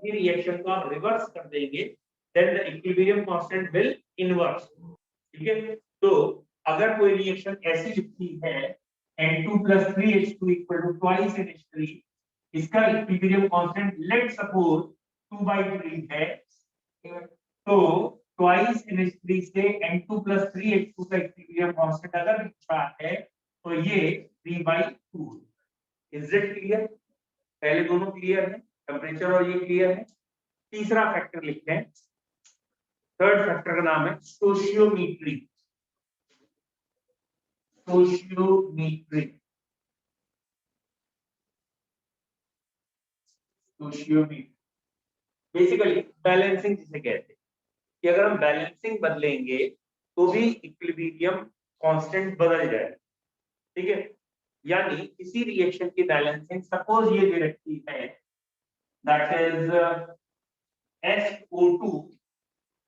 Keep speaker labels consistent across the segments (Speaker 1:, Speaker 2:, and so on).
Speaker 1: ये रिएक्शन को आप रिवर्स कर देंगे, then the equilibrium constant will inverse. ठीक है, तो अगर कोई रिएक्शन ऐसी लिखी है N2 + 3H2 = twice NH3, इसका इक्विलिब्रियम कांस्टेंट लेट सपोज 2/3 है, तो twice NH3 से N2 + 3H2 का इक्विलिब्रियम कांस्टेंट अगर लिखा है तो ये 3/2। Is it clear? पहले दोनों क्लियर है, टेम्परेचर और ये क्लियर है। तीसरा फैक्टर लिखते हैं, थर्ड फैक्टर का नाम है स्टोशियोमेट्री। स्टोशियोमेट्री बेसिकली बैलेंसिंग जिसे कहते हैं कि अगर हम बैलेंसिंग बदलेंगे तो भी इक्विलिब्रियम कांस्टेंट बदल जाए। ठीक है, यानी किसी रिएक्शन की बैलेंसिंग सपोज ये दे रखी है, that is SO2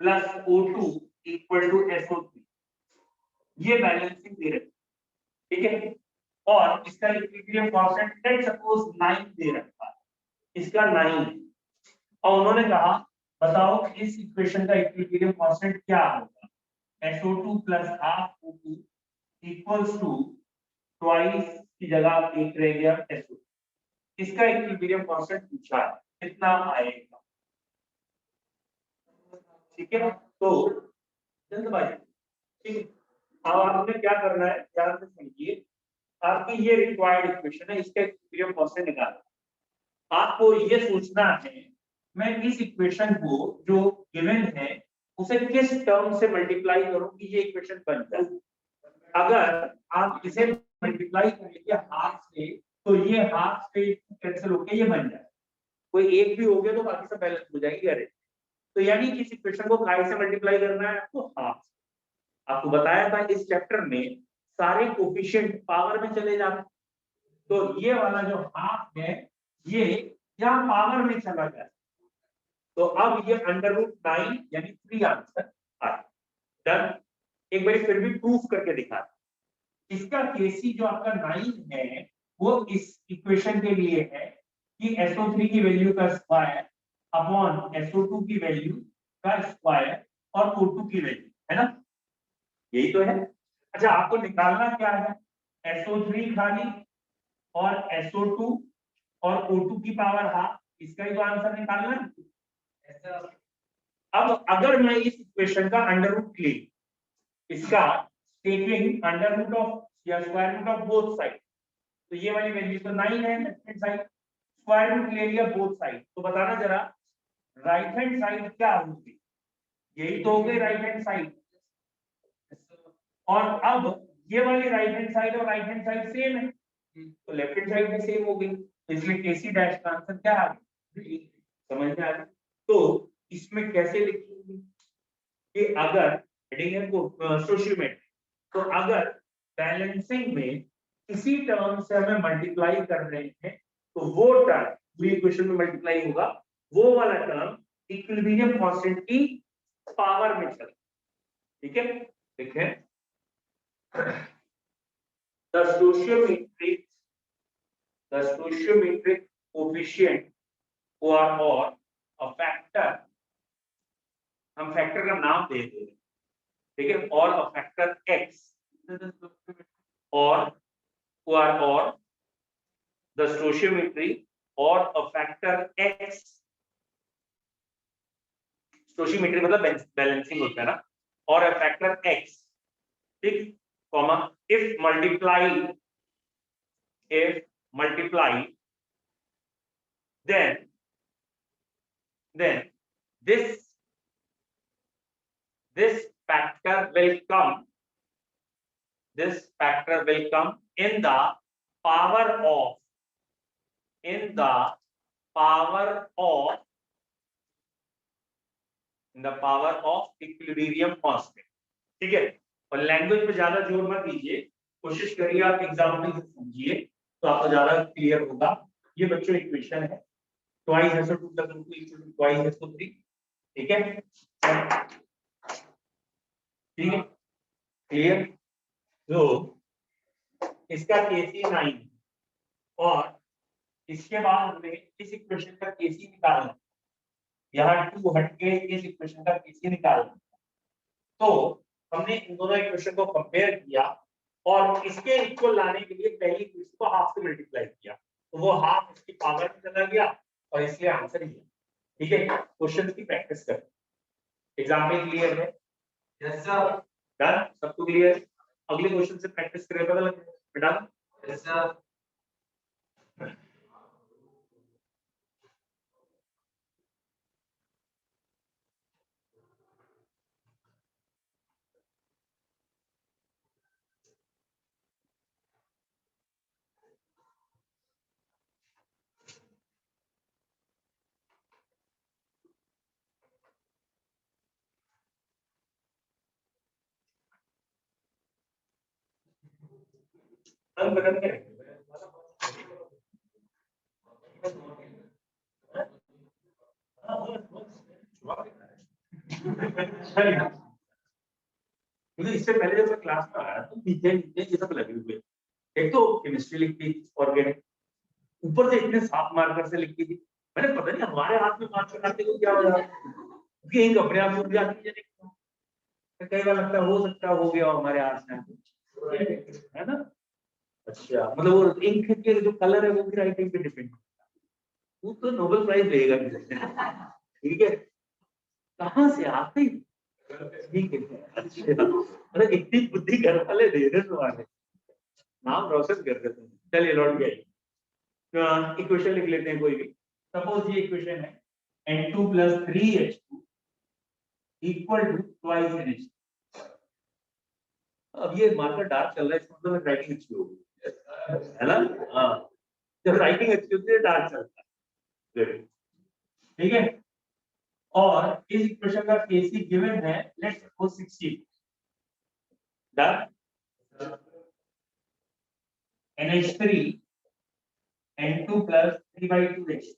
Speaker 1: + O2 = SO3, ये बैलेंसिंग दे रखी, ठीक है, और इसका इक्विलिब्रियम कांस्टेंट लेट सपोज 9 दे रखा है, इसका 9 है, और उन्होंने कहा बताओ इस इक्वेशन का इक्विलिब्रियम कांस्टेंट क्या होगा। SO2 + ½ O2 = ट्वाइस की जगह आप देख रहे हैं SO2, इसका इक्विलिब्रियम कांस्टेंट पूछा है, कितना आएगा। ठीक है, तो जल्दबाजी, ठीक है, अब आपने क्या करना है, ध्यान से समझिए, आपकी ये रिक्वायर्ड इक्वेशन है, इसका इक्विलिब्रियम कांस्टेंट निकालना। आपको ये सोचना है मैं इस इक्वेशन को जो गिवन है उसे किस टर्म से मल्टीप्लाई करूं कि ये इक्वेशन बन जाए। अगर आप इसे मल्टीप्लाई करेंगे हाफ से तो ये हाफ से कैंसिल होकर ये बन जाए, कोई एक भी हो गया तो बाकी सब बैलेंस हो जाएगी। अरे तो यानी कि इस इक्वेशन को काय से मल्टीप्लाई करना है आपको, हाफ। आपको बताया था इस चैप्टर में सारे कोफिशिएंट पावर में चले जाते, तो ये वाला जो हाफ है ये यहाँ पावर में चला जाए, तो अब ये √9 यानी 3 आंसर आए। डन। एक बार फिर भी प्रूफ करके दिखा, इसका केसी जो आपका 9 है वो इस इक्वेशन के लिए है कि SO3 की वैल्यू का स्क्वायर अपॉन SO2 की वैल्यू का स्क्वायर और O2 की वैल्यू, है ना, यही तो है। अच्छा, आपको निकालना क्या है, SO3 खाली और SO2 और O2 की पावर हाफ, इसका ही तो आंसर निकालना है। अब अगर मैं इस इक्वेशन का अंडर रूट ले, इसका टेकिंग अंडर रूट ऑफ या square root of both side, तो ये वाली वैल्यू तो 9 है left hand side, square root ले लिया बोथ साइड, तो बताना जरा राइट हैंड साइड क्या होगी, यही तो हो गई राइट हैंड साइड। और अब ये वाली राइट हैंड साइड और राइट हैंड साइड सेम है, तो लेफ्ट हैंड साइड भी सेम हो गई, इसलिए केसी डैश का आंसर क्या आ गया, समझ में आ रहा है। तो इसमें कैसे लिखेंगे कि अगर हेडिंग है स्टोशियोमेट्री, तो अगर बैलेंसिंग में किसी टर्म से हमें मल्टीप्लाई कर रहे हैं तो वो टर्म पूरी इक्वेशन में मल्टीप्लाई होगा, वो वाला टर्म इक्विलिब्रियम कांस्टेंट की पावर में चले। ठीक है, देखें the stoichiometric coefficient or a factor, हम फैक्टर का नाम दे दे, ठीक है, और a factor x or the stoichiometry or a factor x, stoichiometry मतलब बैलेंसिंग होता है ना, और a factor x, ठीक, comma if multiplied then this factor will come in the power of equilibrium constant. ठीक है, और लैंग्वेज पे ज्यादा जोर मत दीजिए, कोशिश करिए आप एग्जाम्पल से समझिए तो आपको ज्यादा क्लियर होगा। ये बच्चों इक्वेशन है, twice SO2 + O2 = twice SO3, ठीक है, ठीक है, क्लियर। तो इसका केसी 9 और इसके बाद हमें इस इक्वेशन का केसी निकालना, यहाँ 2 हट के इस इक्वेशन का केसी निकालना। तो हमने इन दोनों इक्वेशन को कंपेयर किया और इसके इक्वल लाने के लिए पहली इक्वेशन को हाफ से मल्टीप्लाई किया, तो वो हाफ इसकी पावर में चला गया और इसलिए आंसर ही है। ठीक है, क्वेश्चन की प्रैक्टिस करें। एग्जाम्पल क्लियर है? Yes sir. डन, सबको क्लियर? अगले क्वेश्चन से प्रैक्टिस करें, पता लग बेटा। Yes sir. बदल के मुझे इससे पहले जब मैं क्लास में आया तो नीचे नीचे ये सब लगे हुए, एक तो केमिस्ट्री लिखती थी ऑर्गेनिक, ऊपर से इतने साफ मार्कर से लिखती थी। मैंने पता नहीं हमारे हाथ में मार्कर खाते को क्या हो रहा है, क्योंकि एक अपने आप सूख जाती है। कई बार लगता है हो सकता हो गया हमारे हाथ से, है ना? अच्छा, मतलब वो इंक के जो कलर है वो भी राइटिंग पे डिपेंड, वो तो नोबेल प्राइज लेगा। ठीक है, कहाँ से आते? ठीक है, अच्छा, मतलब इतनी बुद्धि घर वाले दे रहे तुम्हारे, नाम रोशन कर देते हैं। चलिए लौट गया, इक्वेशन लिख लेते हैं कोई भी। सपोज ये इक्वेशन है N2 + 3H2 = ट्वाइस NH। अब ये मार्कर डार्क चल रहा है, इसका मतलब राइटिंग अच्छी होगी, है ना? हाँ, जब राइटिंग अच्छी होती है डार्क चलता है। ठीक है, और इस इक्वेशन का केसी गिवन है, let's suppose 60। Done. NH3 N2 + 3/2H।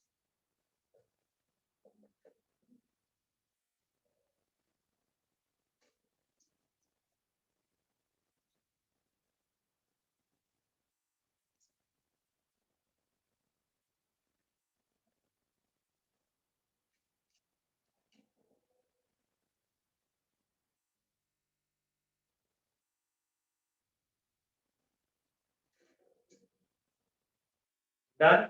Speaker 1: Done.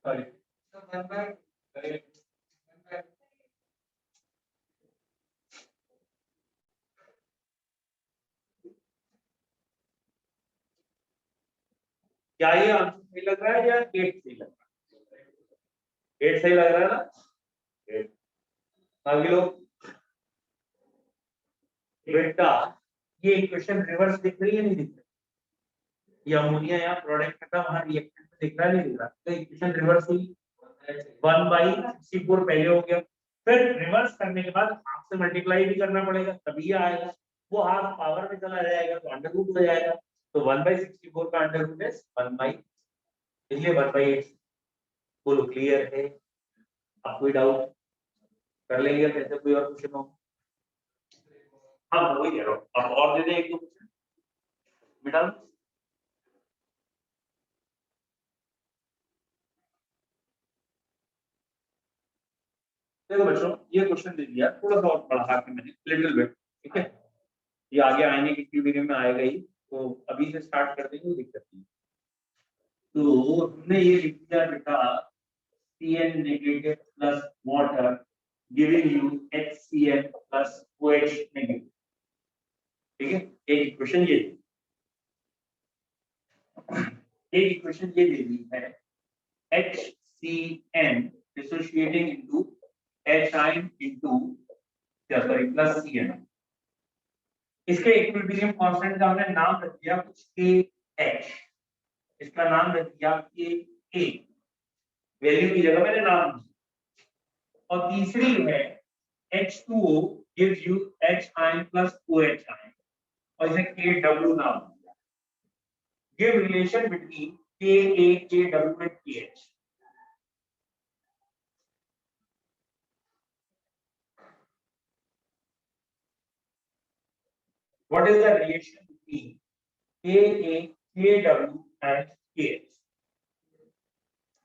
Speaker 1: Sorry, क्या ये आंसर सही लग रहा है या 8 सही लग रहा है? 8 सही लग रहा है ना? 8। आगे लोग, बेटा ये इक्वेशन रिवर्स दिख रही है नहीं दिख रही? ये अमोनिया या प्रोडक्ट का वहां रिएक्टेंट में दिख रहा है नहीं दिख रहा? तो इक्वेशन रिवर्स हुई, 1/64 पहले हो गया, फिर रिवर्स करने के बाद हाफ से मल्टीप्लाई भी करना पड़ेगा तभी ये आएगा, वो हाफ पावर में चला जाएगा तो अंडर रूट हो जाएगा। तो 1/64 का अंडर रूट है 1/, इसलिए 1/8। बोलो क्लियर है? आप कोई डाउट कर लेंगे कैसे? कोई और क्वेश्चन हो? हाँ वही कह रहा हूँ, आप और दे दें एक दो क्वेश्चन बेटा। देखो बच्चों, ये क्वेश्चन दे दिया, थोड़ा सा और बढ़ा के मैंने लिटिल बिट। ठीक है, ये आगे आने की वीडियो में आएगा ही, तो अभी से स्टार्ट कर देंगे, दिक्कत नहीं। तो हमने ये लिख दिया बेटा, Cn- plus water giving you HCl plus OH negative। ठीक है, एक इक्वेशन ये, एक इक्वेशन ये दे दी है, HCN dissociating into HI into sorry plus Cn। इसके इक्विलिब्रियम कांस्टेंट का हमने नाम रख दिया कुछ KH, इसका नाम रख दिया Ka, वैल्यू की जगह मैंने नाम दिया। और तीसरी है H2O gives you H plus OH, और इसे KW नाम दिया। Give relation between Ka, KW and KH। What is the relation between KA, KW and KH?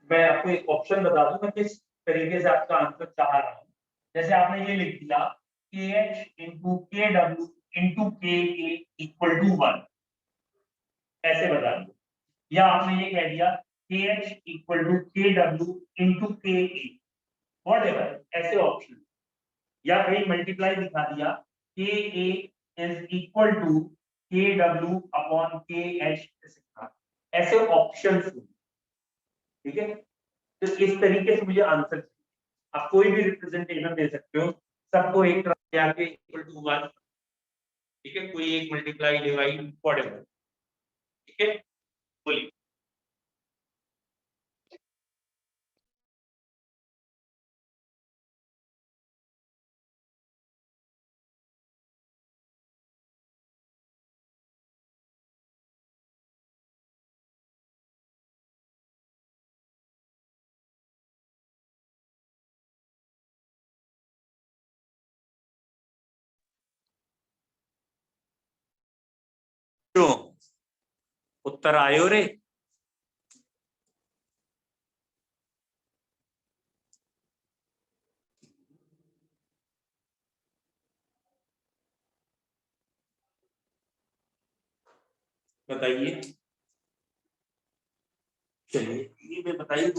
Speaker 1: मैं आपको एक ऑप्शन बता दूं मैं किस तरीके से आपका आंसर चाह रहा हूं। जैसे आपने ये लिख दिया KH into KW into KA equal to 1, ऐसे बता दो, या आपने ये कह दिया KH equal to KW into KA, whatever, ऐसे ऑप्शन, या कहीं मल्टीप्लाई दिखा दिया KA is equal to KW upon KH, ऐसे ऑप्शन, ठीक है। तो इस तरीके से मुझे आंसर, आप कोई भी रिप्रेजेंटेशन दे सकते हो, सबको एक तरफ आके इक्वल टू 1, ठीक है, कोई एक मल्टीप्लाई डिवाइड व्हाटएवर, ठीक है, बोलिए। तो उत्तर आयो रे, बताइए, चलिए ये मैं बताइए।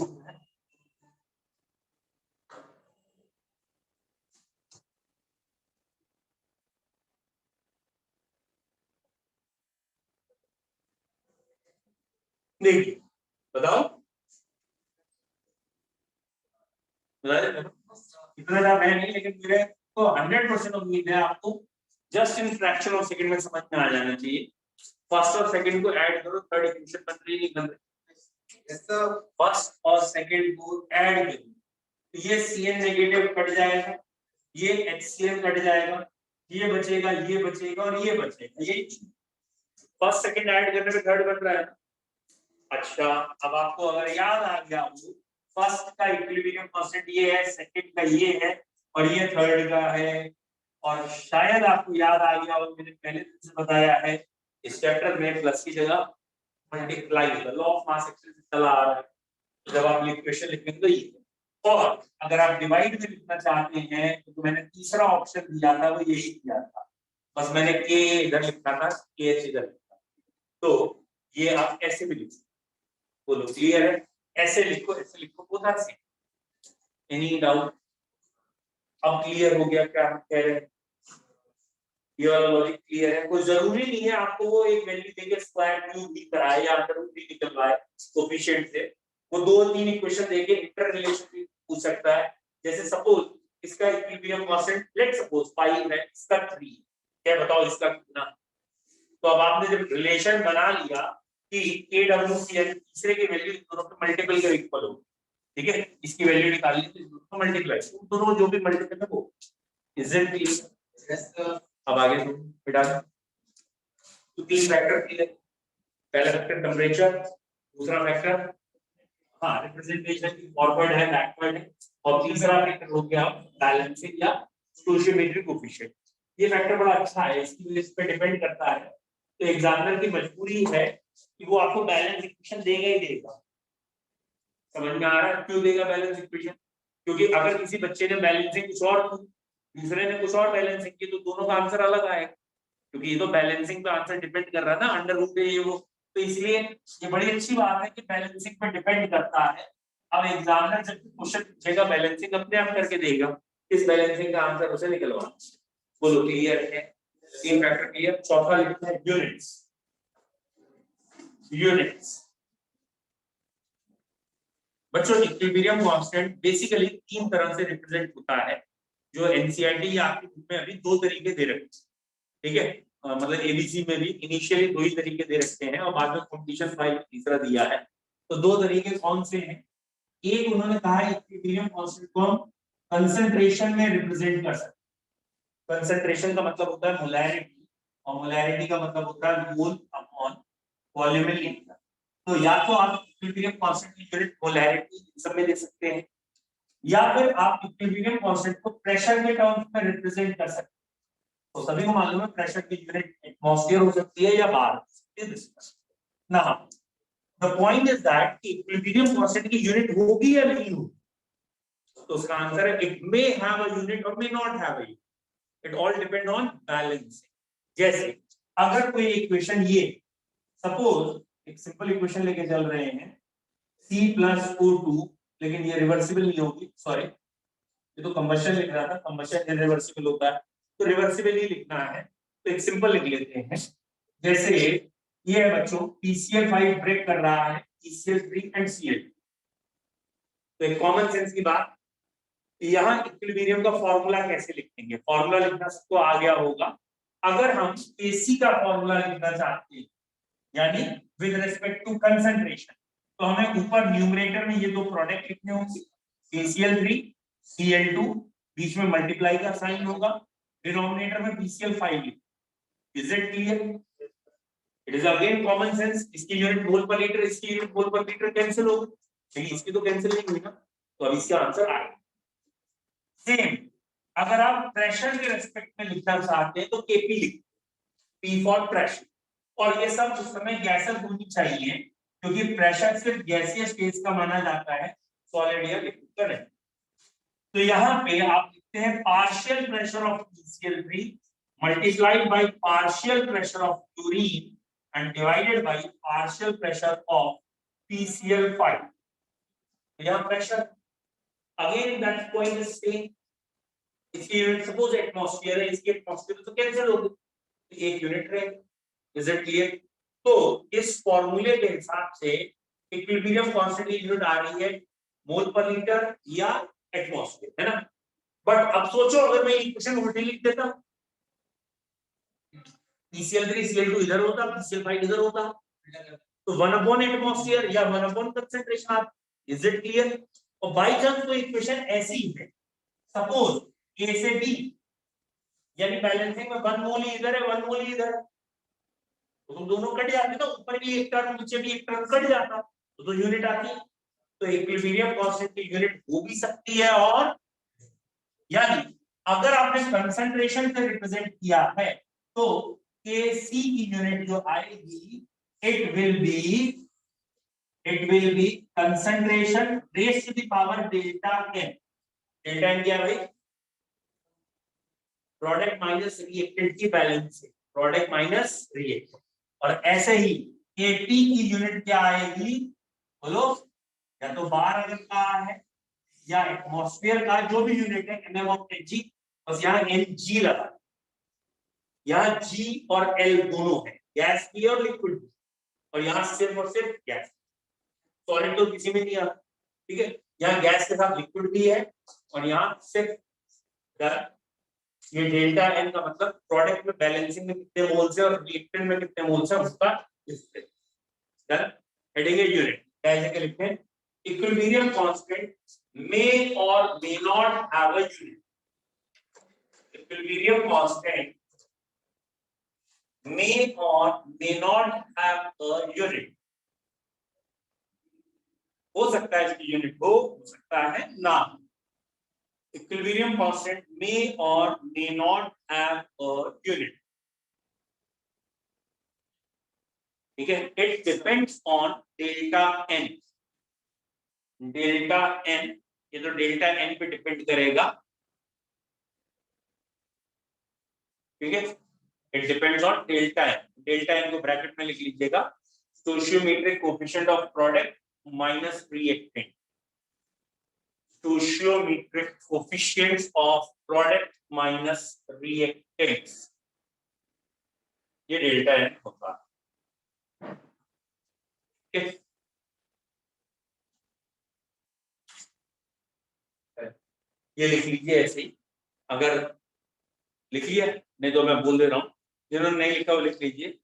Speaker 1: देखिए बताओ, इतना ज्यादा मैं नहीं, लेकिन मेरे को 100% उम्मीद है आपको just in fraction of second में समझ में आ जाना चाहिए। फर्स्ट और सेकंड को ऐड करो, थर्ड इक्वेशन बन रही नहीं बन रही, फर्स्ट और सेकंड को ऐड करो, तो ये Cn नेगेटिव कट जाएगा, ये HCl कट जाएगा, ये बचेगा, ये बचेगा और ये बचेगा, ये फर्स्ट सेकंड ऐड करने में थर्ड बन रहा है। अच्छा, अब आपको अगर याद आ गया हो, फर्स्ट का इक्विलिब्रियम कांस्टेंट ये है, सेकंड का ये है और ये थर्ड का है, और शायद आपको याद आ गया हो, मैंने पहले से बताया है इस चैप्टर में प्लस की जगह मल्टीप्लाई होगा, लॉ ऑफ मास एक्शन से चला आ रहा है, जब आप ये इक्वेशन लिखेंगे तो ये, और अगर आप डिवाइड में लिखना चाहते हैं तो मैंने तीसरा ऑप्शन दिया था वो यही दिया था, बस मैंने के इधर लिखा था, के एच इधर लिखा, तो ये आप ऐसे भी लिख सकते, बोलो क्लियर है, ऐसे लिखो, ऐसे लिखो, उधर से, एनी डाउट? अब क्लियर हो गया क्या हम कह रहे हैं, ये वाला लॉजिक क्लियर है? कोई जरूरी नहीं है आपको वो एक वैल्यू देके स्क्वायर क्यूब भी कराए या अंडर रूट भी निकलवाए कोफिशिएंट से, वो दो तीन इक्वेशन देके इंटर रिलेशन भी पूछ सकता है। जैसे सपोज इसका इक्विलिब्रियम कांस्टेंट लेट सपोज 5 है, इसका 3, क्या बताओ इसका कितना? तो अब आपने जब रिलेशन बना लिया कि KWCl तीसरे की वैल्यू दोनों के मल्टीपल के इक्वल हो, ठीक है, इसकी वैल्यू निकाल ली तो दोनों मल्टीप्लाई, दोनों जो भी मल्टीपल है वो, इज इट क्लियर? अब आगे बेटा, तो तीन फैक्टर क्लियर, पहला फैक्टर टेम्परेचर, दूसरा फैक्टर हाँ रिप्रेजेंटेशन फॉरवर्ड है बैकवर्ड है, और तीसरा फैक्टर हो गया बैलेंसिंग या स्टोइचियोमेट्रिक कोएफिशिएंट। ये फैक्टर बड़ा अच्छा है, इसकी वजह पे डिपेंड करता है, तो एग्जामिनर की मजबूरी है कि वो आपको बैलेंस इक्वेशन देगा ही देगा। समझ में आ रहा है क्यों देगा बैलेंस इक्वेशन? क्योंकि अगर किसी बच्चे ने बैलेंसिंग कुछ और की, दूसरे ने कुछ और बैलेंसिंग की, तो दोनों का आंसर अलग आएगा, क्योंकि ये तो बैलेंसिंग पे आंसर डिपेंड कर रहा है ना, अंडर रूट पे ये वो, तो इसलिए ये बड़ी अच्छी बात है कि बैलेंसिंग पे डिपेंड करता है। अब एग्जामिनर जब क्वेश्चन पूछेगा बैलेंसिंग अपने आप करके देगा, इस बैलेंसिंग का आंसर उसे निकलवा। बोलो क्लियर है? तीन फैक्टर क्लियर। चौथा लिखना है यूनिट्स, यूनिट्स बच्चों इक्विलिब्रियम कांस्टेंट बेसिकली तीन तरह से रिप्रेजेंट होता है, जो एनसीईआरटी या आपकी बुक में अभी दो तरीके दे रखे हैं, ठीक है, मतलब एबीसी में भी इनिशियली दो ही तरीके दे रखते हैं और बाद में कंपटीशन फाइल तीसरा दिया है। तो दो तरीके कौन से हैं? एक उन्होंने कहा है इक्विलिब्रियम कांस्टेंट को हम कंसंट्रेशन में रिप्रेजेंट कर सकते हैं। कंसंट्रेशन का मतलब होता है मोलैरिटी, और मोलैरिटी का मतलब होता है mole upon volume in litre. तो या तो आप इक्विलिब्रियम कांस्टेंट की यूनिट मोलैरिटी सब में दे सकते हैं, या फिर आप इक्विलिब्रियम कांस्टेंट को प्रेशर के टर्म्स में रिप्रेजेंट कर सकते हैं। तो सभी को मालूम है प्रेशर की यूनिट एटमॉस्फेयर हो सकती है या बार हो सकती है। Now the point is that equilibrium constant की यूनिट होगी या नहीं होगी, तो उसका आंसर है it may have a unit और may not have a unit, it all depend on balancing. जैसे अगर कोई इक्वेशन ये, सपोज एक सिंपल इक्वेशन लेके चल रहे हैं C प्लस O2, लेकिन ये रिवर्सिबल नहीं होगी, सॉरी ये तो कंबशन लिख रहा था, कंबशन इरिवर्सिबल होता है, तो रिवर्सिबल ही लिखना है, तो एक सिंपल लिख लेते हैं। जैसे ये है बच्चों, PCl5 ब्रेक कर रहा है PCl3 एंड Cl2, तो एक कॉमन सेंस की बात, यहाँ इक्विलिब्रियम का फॉर्मूला कैसे लिखेंगे, फॉर्मूला लिखना सबको आ गया होगा। अगर हम Kc का फॉर्मूला लिखना चाहते हैं यानी विद रिस्पेक्ट टू कंसंट्रेशन, तो हमें ऊपर न्यूमरेटर में ये दो प्रोडक्ट लिखने होंगे, KCl3 Cl2, बीच में मल्टीप्लाई का साइन होगा, डिनोमिनेटर में PCl5। Is it clear? It is again common sense, इसकी यूनिट मोल पर लीटर, इसकी यूनिट मोल पर लीटर कैंसिल होगी, लेकिन इसकी तो कैंसिल नहीं हुई ना, तो अब इसका आंसर आएगा। सेम अगर आप प्रेशर के रेस्पेक्ट में लिखना चाहते हैं तो Kp लिख, P फॉर प्रेशर, और ये सब उस समय गैसेस होनी चाहिए क्योंकि प्रेशर सिर्फ गैसीय स्टेज का माना जाता है, सॉलिड या लिक्विड का नहीं। तो यहाँ पे आप लिखते हैं partial pressure of PCl3 multiplied by partial pressure of chlorine and divided by partial pressure of PCl5। यहाँ pressure again that point is same, इसकी यूनिट सपोज एटमॉस्फेयर है, इसकी एटमॉस्फेयर तो कैंसिल होगी, तो एक यूनिट रहेगी। Is it clear? तो इस फॉर्मूले के हिसाब से इक्विलिब्रियम कांस्टेंट की यूनिट आ रही है मोल पर लीटर या एटमॉस्फेयर, है ना। बट अब सोचो अगर मैं इक्वेशन उल्टी लिख देता, PCl3 Cl2 इधर होता, PCl5 इधर होता, तो 1 एटमॉस्फेयर या 1 कंसंट्रेशन आप। Is it clear? और बाय चांस कोई इक्वेशन ऐसी है, सपोज A से B यानी बैलेंसिंग में 1 मोल इधर है 1 मोल इधर है, तो तुम दोनों कट जाते ना, ऊपर भी एक टर्म नीचे भी एक टर्म कट जाता, तो यूनिट आती। तो इक्विलिब्रियम कांस्टेंट की यूनिट हो भी सकती है, और यानी अगर आपने कंसंट्रेशन से रिप्रेजेंट किया है तो Kc की यूनिट जो आएगी it will be concentration raise to the power delta n। Delta n क्या भाई? प्रोडक्ट माइनस रिएक्टेंट की बैलेंस है, प्रोडक्ट माइनस रिएक्टेंट। और ऐसे ही Kp की यूनिट क्या आएगी बोलो, या तो बार अगर का है या एटमॉस्फेयर का जो भी यूनिट है mm of Hg, बस यहाँ Mg लगा, यहाँ G और L दोनों है, गैस की और लिक्विड की, और यहाँ सिर्फ और सिर्फ गैस, सॉलिड तो किसी में नहीं आता, ठीक है। यहाँ गैस के साथ लिक्विड भी है, और यहाँ सिर्फ ये डेल्टा n का मतलब प्रोडक्ट में बैलेंसिंग में कितने मोल्स है और रिएक्टेंट में कितने मोल्स है उसका हेडिंग है यूनिट। कैसे के लिखते हैं? Equilibrium constant may or may not have a unit. Equilibrium constant may or may not have a unit. हो सकता है इसकी यूनिट हो सकता है ना। Equilibrium constant may or may not have a unit. ठीक है, it depends on delta n. Delta n, ये तो डेल्टा n पे डिपेंड करेगा, ठीक है। It depends on delta n, delta n को ब्रैकेट में लिख लीजिएगा, stoichiometric coefficient of product minus reactant, stoichiometric coefficients of product minus reactants, ये डेल्टा n होगा, ठीक है। ये लिख लीजिए ऐसे ही, अगर लिख लिया नहीं तो मैं बोल दे रहा हूं, जिन्होंने नहीं लिखा वो लिख लीजिए।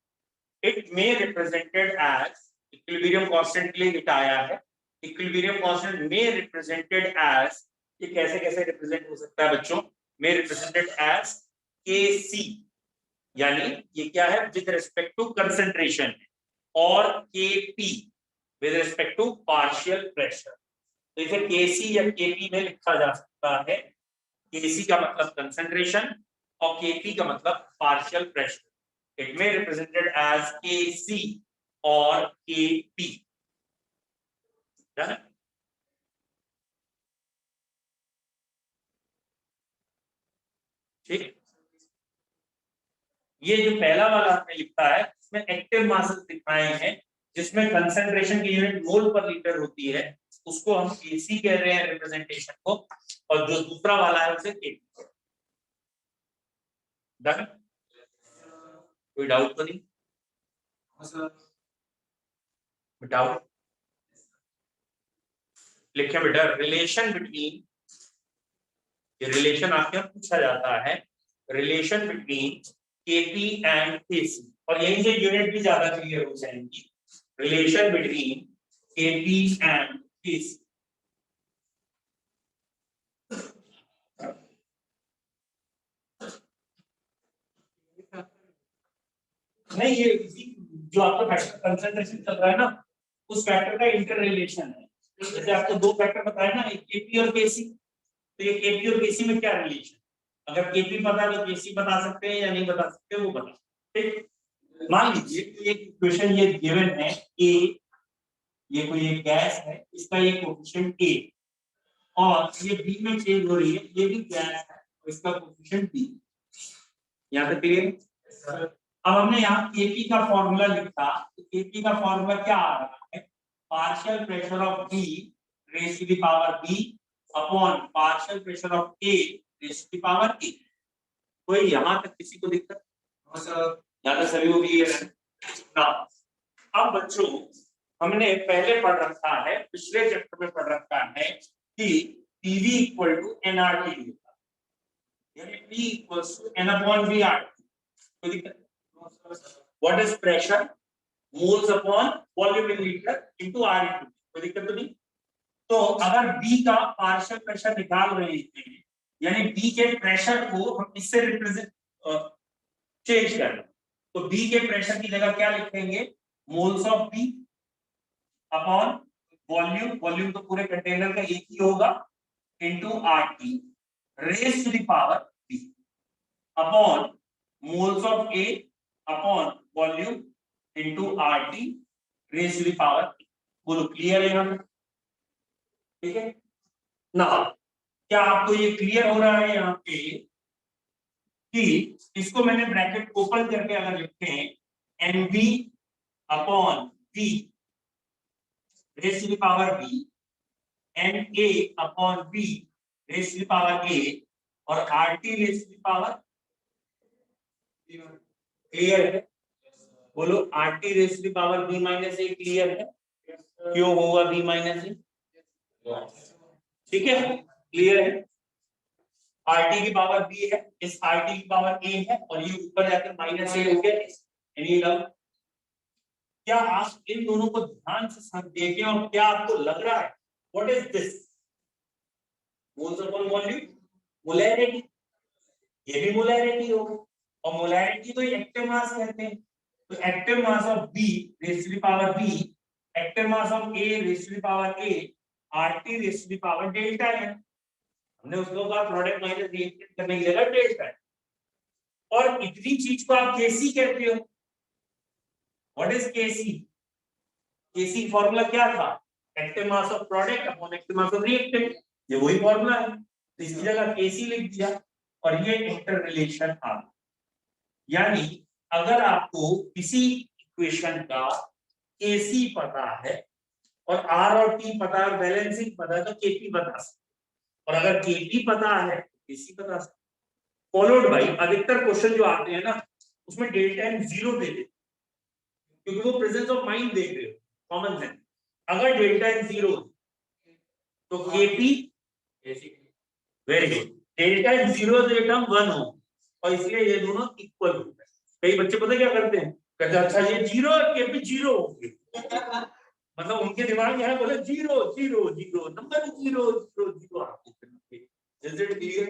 Speaker 1: It may represented as, equilibrium constant के लिए इट आया है, equilibrium constant may represented as, ये कैसे कैसे रिप्रेजेंट हो सकता है बच्चों, मे रिप्रेजेंटेड एज Kc, यानी ये क्या है विद रिस्पेक्ट टू कंसंट्रेशन, और Kp with respect to partial pressure. तो इसे Kc या Kp में लिखा जा सकता है। Kc का मतलब कंसंट्रेशन और Kp का मतलब partial pressure. It may represented as Kc और Kp। ठीक, ये जो पहला वाला हमने लिखा है इसमें एक्टिव मासेस दिखाए हैं जिसमें कंसंट्रेशन की यूनिट मोल पर लीटर होती है, उसको हम Kc कह रहे हैं रिप्रेजेंटेशन को, और जो दूसरा वाला है उसे Kp। डन, कोई डाउट तो नहीं? डाउट लिखे बेटा, रिलेशन बिटवीन, ये रिलेशन आपके यहाँ पूछा जाता है, relation between Kp and Kc, और यहीं से यूनिट भी ज्यादा क्लियर हो जाएंगी। Relation between Kp and Kc। नहीं, ये जो आपका फैक्टर कंसंट्रेशन चल रहा है ना, उस फैक्टर का इंटर रिलेशन है। जैसे आपको दो फैक्टर बताए ना, एक Kp और Kc, तो ये Kp और Kc में क्या रिलेशन? अगर Kp पता है तो Kc बता सकते हैं, या नहीं बता सकते वो बता। ठीक, मान लीजिए एक इक्वेशन ये गिवन है कि ये कोई एक गैस है, इसका ये कोएफिशिएंट A, और ये B में चेंज हो रही है, ये भी गैस है और इसका कोएफिशिएंट B। यहाँ तक क्लियर? अब हमने यहाँ Kp का फॉर्मूला लिखा, तो Kp का फॉर्मूला क्या आ रहा है? Partial pressure of B raise to the power B upon partial pressure of A raise to the power A। कोई यहाँ तक किसी को दिक्कत? यहाँ तक सभी को क्लियर है ना? अब बच्चों, हमने पहले पढ़ रखा है, पिछले चैप्टर में पढ़ रखा है कि PV इक्वल टू nRT होता है, यानी P equals to n upon VRT। कोई दिक्कत? What is pressure? Moles upon volume in liter into R into। कोई दिक्कत तो नहीं? तो अगर B का पार्शियल प्रेशर निकाल रहे हैं, यानी B के प्रेशर को हम इससे रिप्रेजेंट चेंज करना, तो B के प्रेशर की जगह क्या लिखेंगे? Moles of B upon volume, volume तो पूरे कंटेनर का एक ही होगा, into RT raise to the power B upon moles of A upon volume into RT raise to the power B। बोलो क्लियर है यहाँ? ठीक है ना? क्या आपको ये क्लियर हो रहा है यहाँ पे कि इसको मैंने ब्रैकेट ओपन करके अगर लिखते हैं NV upon V raise to the power B, NA upon B raise to the power A, और RT raise to the power, clear है? बोलो RT raise to the power B minus A clear है? क्यों होगा B minus A? ठीक है, clear है? RT की पावर B है, इस RT की पावर A है, और ये ऊपर जाकर माइनस A हो गया। Any doubt? क्या आप इन दोनों को ध्यान से देखें और क्या आपको लग रहा है what is this? Moles upon volume, molarity, ये भी मोलैरिटी होगा, और मोलैरिटी तो एक्टिव मास कहते हैं। तो active mass of B raise to the power B, active mass of A raise to the power A, RT raise to the power delta है। हमने उसको कहा प्रोडक्ट माइनस रिएक्टेंट करने की जगह डेल्टा है, और इतनी चीज को आप Kc कहते हो। What is Kc? Kc formula क्या था? Active mass of product upon active mass of reactant, ये वही फॉर्मूला है, तो इसकी जगह Kc लिख दिया, और ये इंटर रिलेशन आ। यानी अगर आपको किसी इक्वेशन का Kc पता है और R और T पता है, बैलेंसिंग पता है, तो Kp बता सकते, और अगर Kp पता है तो Kc बता सकते। फॉलोड बाई, अधिकतर क्वेश्चन जो आते हैं ना उसमें डेल्टा एन जीरो दे देते, क्योंकि वो प्रेजेंस ऑफ माइंड देख रहे हो, कॉमन सेंस। अगर डेल्टा एन जीरो तो Kp, very good, delta n zero तो ये टर्म 1 हो, और इसलिए ये दोनों इक्वल हो गए। कई बच्चे पता क्या करते हैं, कहते हैं अच्छा ये जीरो और Kp जीरो हो गए, मतलब उनके दिमाग में है बोले zero zero zero, number zero zero zero आपको। Is it clear?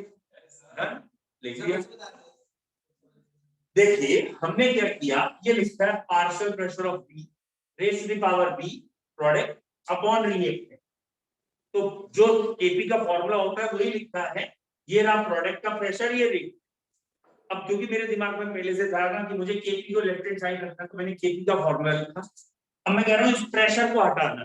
Speaker 1: लिखिए, देखिए हमने क्या किया, ये लिखा है partial pressure of B raise to the power B product upon reactant. तो जो Kp का फॉर्मूला होता है वही लिखा है, ये रहा प्रोडक्ट का प्रेशर, ये रिएक्टेंट। अब क्योंकि मेरे दिमाग में पहले से था ना कि मुझे केपी को लेफ्ट हैंड साइड रखना, तो मैंने केपी का फॉर्मूला लिखा। अब मैं कह रहा हूँ इस प्रेशर को हटाना,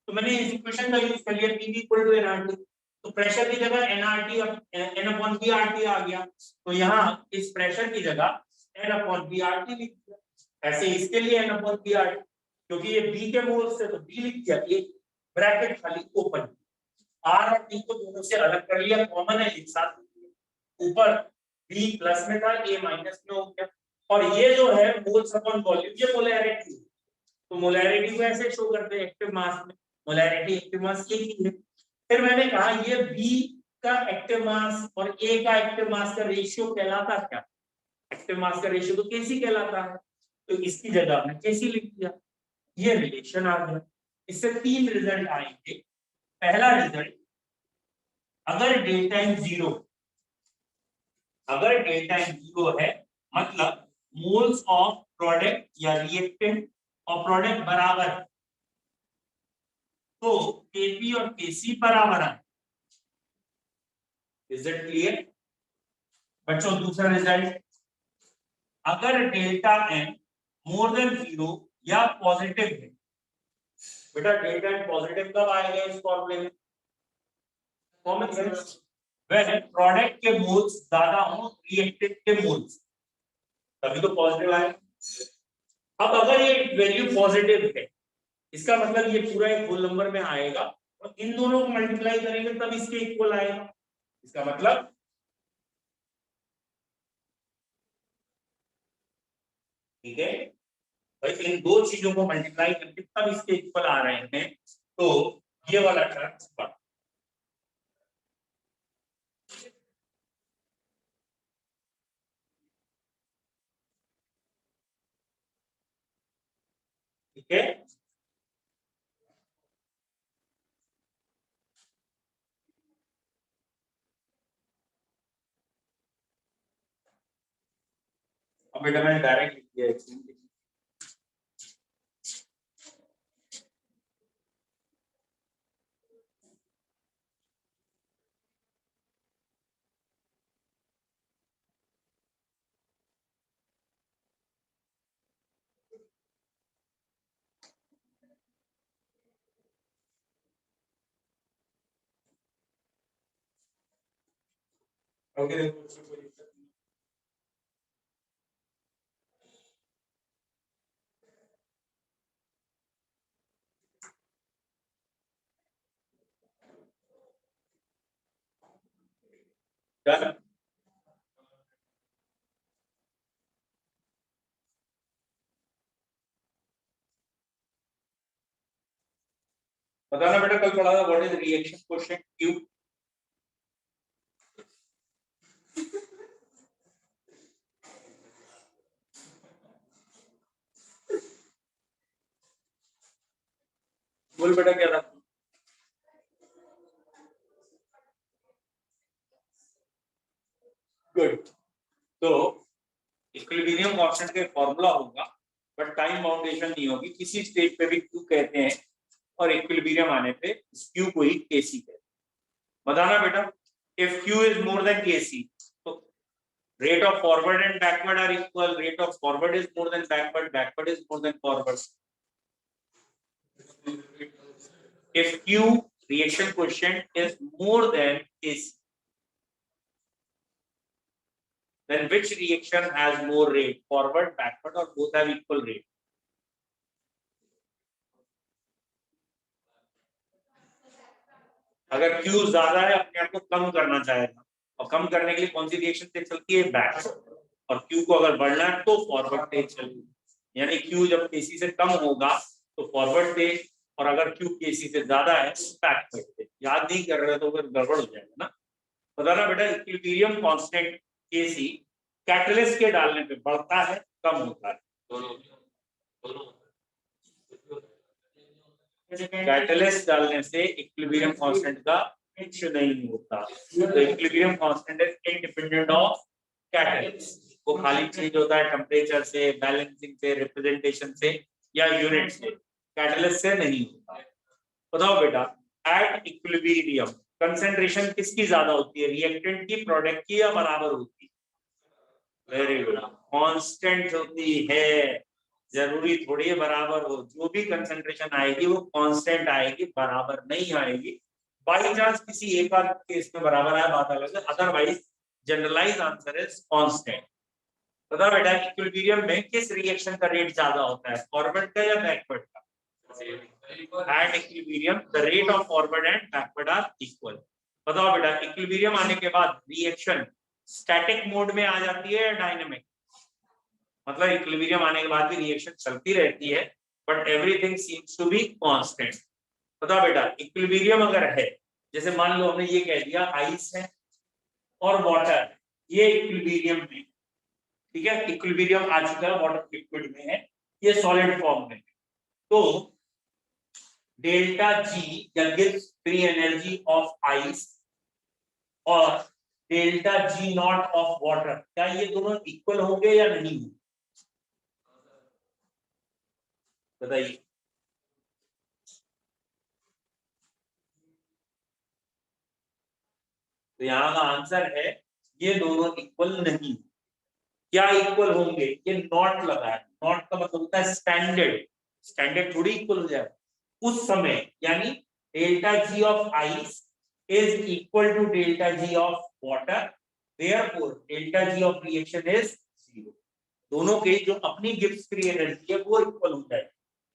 Speaker 1: तो मैंने इस इक्वेशन का यूज कर लिया, पी इक्वल टू एनआरटी। तो प्रेशर की जगह एनआरटी और एन अपॉन बी आरटी आ गया, तो यहाँ इस प्रेशर की जगह एन अपॉन बी आरटी लिख दिया। ऐसे इसके लिए एन अपॉन बी आरटी, क्योंकि ये बी के मोल से, तो बी लिख दिया, ये ब्रैकेट खाली ओपन, आर और टी को दोनों से अलग कर लिया, कॉमन है एक साथ, ऊपर बी प्लस में था, ए माइनस में हो गया। और ये जो है मोल्स अपॉन वॉल्यूम, ये मोलैरिटी, तो मोलैरिटी को ऐसे शो करते हैं एक्टिव मास में, मोलैरिटी एक्टिव मास ये चीज है। फिर मैंने कहा ये बी का एक्टिव मास और ए का एक्टिव मास का रेशियो कहलाता क्या? एक्टिव मास का रेशियो तो केसी कहलाता है, तो इसकी जगह हमने केसी लिख दिया, ये रिलेशन आ गया। इससे तीन रिजल्ट आएंगे। पहला रिजल्ट, अगर डेल्टा एन जीरो, अगर डेल्टा एन जीरो है, मतलब मोल्स ऑफ प्रोडक्ट या रिएक्टेंट और प्रोडक्ट बराबर है, तो केपी और केसी बराबर है। इज इट क्लियर बच्चों? दूसरा रिजल्ट, अगर delta N more than zero या पॉजिटिव है, बेटा डेल्टा एन पॉजिटिव कब आएगा इस फॉर्मूले में? कॉमन सेंस, वह प्रोडक्ट के मोल्स ज्यादा हो रिएक्टेंट के मोल्स, तभी तो पॉजिटिव आएगा। अब अगर ये वैल्यू पॉजिटिव है, इसका मतलब ये पूरा एक होल नंबर में आएगा, और इन दोनों को मल्टीप्लाई करेंगे तब इसके इक्वल आएगा। इसका मतलब ठीक है भाई, इन दो चीजों को मल्टीप्लाई करके तब इसके इक्वल आ रहे हैं, तो ये वाला टर्म, ठीक है। अब बेटा मैंने डायरेक्ट लिख दिया है, ओके देखो उसमें कोई दिक्कत नहीं। डन। बताना बेटा, कल पढ़ा था what is reaction coefficient Q. बोल बेटा क्या था? गुड। तो इक्विलिब्रियम कांस्टेंट का फॉर्मूला होगा, बट टाइम बाउंडेशन नहीं होगी, किसी स्टेज पे भी क्यू कहते हैं, और इक्विलिब्रियम आने पे क्यू को ही केसी कहते हैं। बताना बेटा, if Q is more than KC, तो rate of forward and backward are equal, rate of forward is more than backward, backward is more than forward. If q reaction quotient is more than kc, then which reaction has more rate, forward, backward, or both have equal rate? अगर q ज्यादा है, अपने आप को कम करना चाहेगा, और कम करने के लिए कौन सी रिएक्शन तेज चलती है? बैक। और q को अगर बढ़ना है तो फॉरवर्ड तेज चलेगी, यानी q जब kc से कम होगा तो फॉरवर्ड तेज, और अगर q kc से ज्यादा है तो बैकवर्ड तेज। याद नहीं कर रहे तो फिर गड़बड़ हो जाएगा ना। बताना बेटा, इक्विलिब्रियम कांस्टेंट kc कैटलिस्ट के डालने पे बढ़ता है कम होता है? कैटलिस्ट डालने से इक्विलिब्रियम कांस्टेंट का कुछ नहीं होता, तो equilibrium constant is independent of catalyst. वो खाली चेंज होता है टेम्परेचर से, बैलेंसिंग से, रिप्रेजेंटेशन से, या यूनिट से, कैटलिस्ट से नहीं होता। बताओ बेटा, एट इक्विलिब्रियम कंसंट्रेशन किसकी ज्यादा होती है, रिएक्टेंट की, प्रोडक्ट की, या बराबर होती है? Very good. कांस्टेंट होती है, जरूरी थोड़ी है बराबर हो। जो भी कंसंट्रेशन आएगी वो कांस्टेंट आएगी, बराबर नहीं आएगी। बाई चांस किसी एक आध केस में बराबर आए बात अलग है, otherwise generalise answer is constant. बता बेटा इक्विलिब्रियम में किस रिएक्शन का रेट ज्यादा होता है, फॉरवर्ड का या बैकवर्ड का? At equilibrium the rate of forward and backward are equal। बताओ बेटा इक्विलिब्रियम आने के बाद रिएक्शन स्टैटिक मोड में आ जाती है या डायनेमिक? मतलब इक्विलिब्रियम आने के बाद भी रिएक्शन चलती रहती है, but everything seems to be constant. बताओ बेटा इक्विलिब्रियम अगर है, जैसे मान लो हमने ये कह दिया आइस है और वाटर, ये इक्विलिब्रियम में, ठीक है, इक्विलिब्रियम आ चुका है, वाटर लिक्विड में है, ये सॉलिड फॉर्म में है, तो डेल्टा जी या Gibbs free energy of ice और delta G naught of water, क्या ये दोनों इक्वल होंगे या नहीं? बताइए। तो यहाँ का आंसर है ये दोनों इक्वल नहीं। क्या इक्वल होंगे? ये नॉट लगा है, नॉट का मतलब होता है स्टैंडर्ड, स्टैंडर्ड थोड़ी इक्वल हो जाए उस समय, यानी delta G of ice is equal to delta G of water, therefore delta G of reaction is 0। दोनों के जो अपनी गिब्स फ्री एनर्जी है वो इक्वल हो जाए,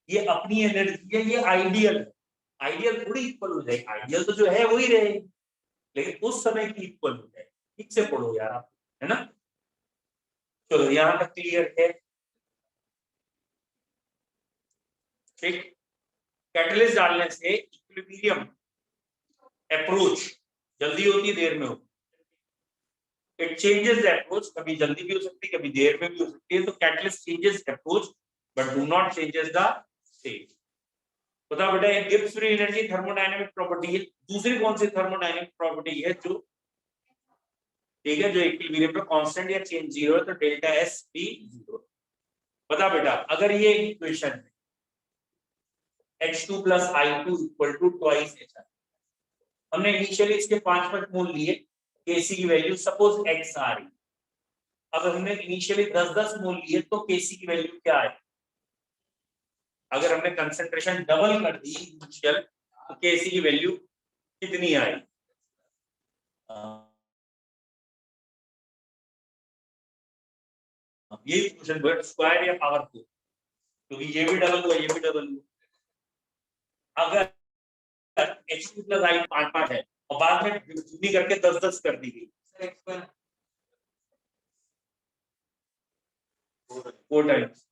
Speaker 1: ये अपनी एनर्जी है, ये आइडियल है, आइडियल थोड़ी इक्वल हो जाए, आइडियल तो जो है वही रहेगी, लेकिन उस समय की इक्वल हो जाए। ठीक से पढ़ो यार आप, है ना? चलो यहाँ तक क्लियर है। ठीक, कैटलिस्ट डालने से इक्विलिब्रियम अप्रोच जल्दी होती है देर में होती है, इट चेंजेस द अप्रोच, कभी जल्दी भी हो सकती है कभी देर में भी हो सकती है, तो catalyst changes approach but do not changes the state. बताओ बेटा Gibbs free energy thermodynamic property है, दूसरी कौन सी थर्मोडायनेमिक प्रॉपर्टी है जो, ठीक है, जो इक्विलिब्रियम पे कांस्टेंट या चेंज 0 है, तो डेल्टा एस भी 0। बता बेटा अगर ये इक्वेशन है H2 plus I2 equal to twice HR, हमने इनिशियली इसके 5 मोल लिए, Kc की वैल्यू सपोज x आ रही, अब हमने इनिशियली 10-10 मोल लिए तो Kc की वैल्यू क्या है? अगर हमने कंसंट्रेशन डबल कर दी इनिशियल तो Kc की वैल्यू कितनी आई? ये क्वेश्चन वर्ड स्क्वायर या पावर टू, क्योंकि ये भी डबल हुआ ये भी डबल हुआ। अगर H2 plus I 5 है और बाद में दूनी करके 10-10 कर दी गई, 4 टाइम्स,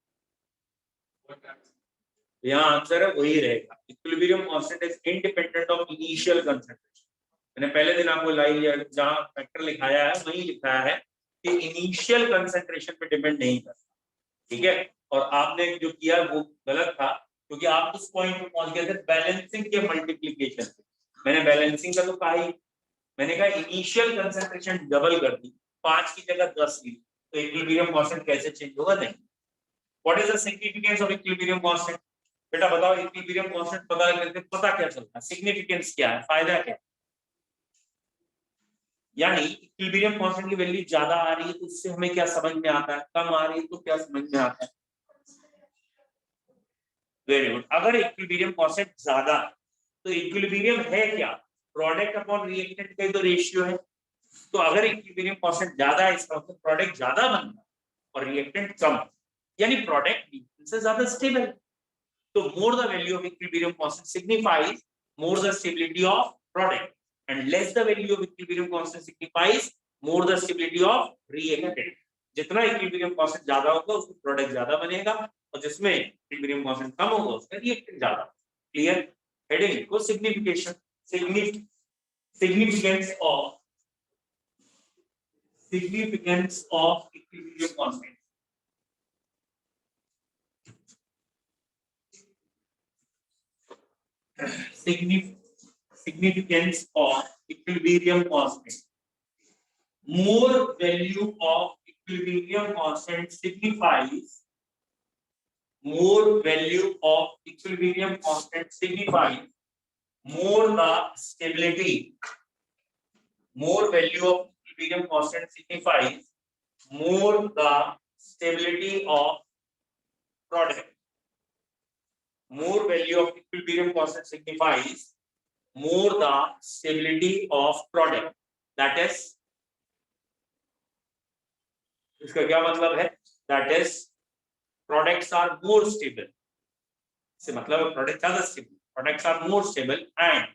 Speaker 1: यहाँ आंसर है वही रहेगा। Equilibrium constant is independent of initial concentration. मैंने पहले दिन आपको लाइन जहां फैक्टर लिखाया है वही लिखाया है कि इनिशियल कंसंट्रेशन पे डिपेंड नहीं करता, ठीक है, और आपने जो किया वो गलत था, क्योंकि आप उस पॉइंट पे पहुंच गए थे बैलेंसिंग के मल्टीप्लिकेशन से। मैंने बैलेंसिंग का तो कहा ही, मैंने कहा इनिशियल कंसंट्रेशन डबल कर दी, 5 की जगह 10 ली, तो इक्विलिब्रियम कांस्टेंट कैसे चेंज होगा? नहीं। What is the significance of equilibrium constant? बेटा बताओ इक्विलिब्रियम कांस्टेंट पता करके पता क्या चलता है, सिग्निफिकेंस क्या है, फायदा क्या है? यानी इक्विलिब्रियम कांस्टेंट की वैल्यू ज्यादा आ रही है तो उससे हमें क्या समझ में आता है, कम आ रही है तो क्या समझ में आता है? Very good. अगर इक्विलिब्रियम कांस्टेंट ज्यादा तो इक्विलिब्रियम है क्या? प्रोडक्ट अपॉन रिएक्टेंट का तो रेशियो है, तो अगर इक्विलिब्रियम कांस्टेंट ज्यादा है इसका मतलब प्रोडक्ट ज्यादा बन रहा है और रिएक्टेंट कम, यानी प्रोडक्ट से ज्यादा stable. So more the value of equilibrium constant signifies more the stability of product, and less the value of equilibrium constant signifies more the stability of reactant। जितना equilibrium constant ज्यादा होगा उसमें product ज्यादा बनेगा, और जिसमें equilibrium constant कम होगा उसमें रिएक्टेंट ज्यादा। क्लियर? हेडिंग को signification, significance of equilibrium constant। significance of equilibrium constant, more value of equilibrium constant signifies, more value of equilibrium constant signifies more the stability, more value of equilibrium constant signifies more the stability of product. More value of equilibrium constant signifies more the stability of product. That is, इसका क्या मतलब है? That is, products are more stable. इससे मतलब product ज्यादा stable, products are more stable and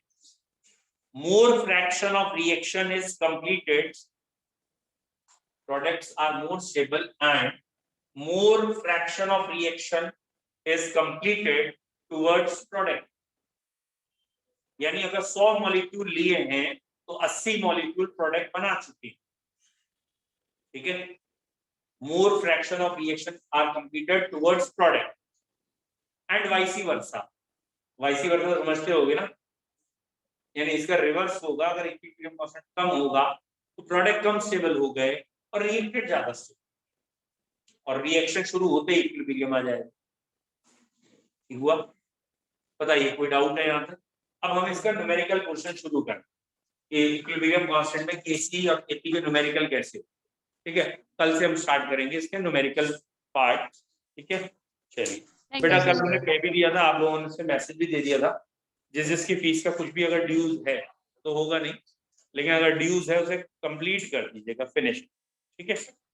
Speaker 1: more fraction of reaction is completed. Products are more stable and more fraction of reaction is completed towards product. यानी अगर 100 molecule लिए हैं तो 80 molecule product बना चुके हैं, ठीक है। More fraction of reaction are completed towards product and vice versa. Vice versa समझते होगे ना, यानी इसका रिवर्स होगा। अगर इक्विलिब्रियम कांस्टेंट कम होगा तो प्रोडक्ट कम स्टेबल हो गए और रिएक्टेड ज्यादा स्टेबल, और रिएक्शन शुरू होते ही इक्विलिब्रियम आ जाएगा। ठीक हुआ? बताइए कोई डाउट है यहाँ तक? अब हम इसका न्यूमेरिकल क्वेश्चन शुरू करें कि इक्विलिब्रियम कांस्टेंट में केसी और केपी के न्यूमेरिकल कैसे, ठीक है। कल से हम स्टार्ट करेंगे इसके न्यूमेरिकल पार्ट, ठीक है। चलिए बेटा, कल हमने कह भी दिया था, आप लोगों ने मैसेज भी दे दिया था, जिसकी फीस का कुछ भी अगर ड्यूज है तो होगा नहीं, लेकिन अगर ड्यूज है उसे कंप्लीट कर दीजिएगा, फिनिश, ठीक है।